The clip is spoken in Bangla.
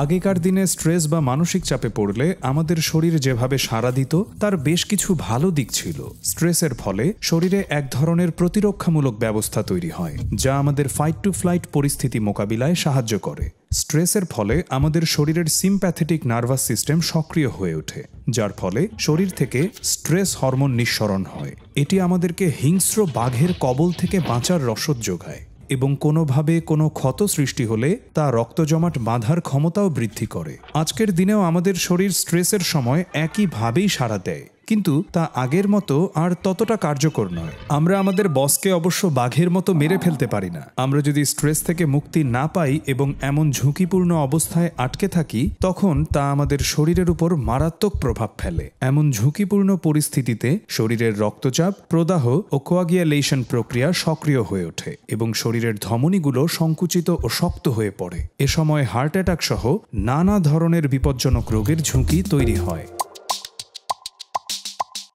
আগেকার দিনে স্ট্রেস বা মানসিক চাপে পড়লে আমাদের শরীর যেভাবে সাড়া দিত তার বেশ কিছু ভালো দিক ছিল। স্ট্রেসের ফলে শরীরে এক ধরনের প্রতিরক্ষামূলক ব্যবস্থা তৈরি হয়, যা আমাদের ফাইট টু ফ্লাইট পরিস্থিতি মোকাবিলায় সাহায্য করে। স্ট্রেসের ফলে আমাদের শরীরের সিম্প্যাথেটিক নার্ভাস সিস্টেম সক্রিয় হয়ে ওঠে, যার ফলে শরীর থেকে স্ট্রেস হরমোন নিঃসরণ হয়। এটি আমাদেরকে হিংস্র বাঘের কবল থেকে বাঁচার রসদ যোগায় এবং কোনোভাবে কোনো ক্ষত সৃষ্টি হলে তা রক্ত জমাট বাঁধার ক্ষমতাও বৃদ্ধি করে। আজকের দিনেও আমাদের শরীর স্ট্রেসের সময় একইভাবেই সাড়া দেয়, কিন্তু তা আগের মতো আর ততটা কার্যকর নয়। আমরা আমাদের বসকে অবশ্য বাঘের মতো মেরে ফেলতে পারি না। আমরা যদি স্ট্রেস থেকে মুক্তি না পাই এবং এমন ঝুঁকিপূর্ণ অবস্থায় আটকে থাকি, তখন তা আমাদের শরীরের উপর মারাত্মক প্রভাব ফেলে। এমন ঝুঁকিপূর্ণ পরিস্থিতিতে শরীরের রক্তচাপ, প্রদাহ ও কোয়াগুলেশন প্রক্রিয়া সক্রিয় হয়ে ওঠে এবং শরীরের ধমনীগুলো সংকুচিত ও শক্ত হয়ে পড়ে। এ সময় হার্ট অ্যাটাক সহ নানা ধরনের বিপজ্জনক রোগের ঝুঁকি তৈরি হয়।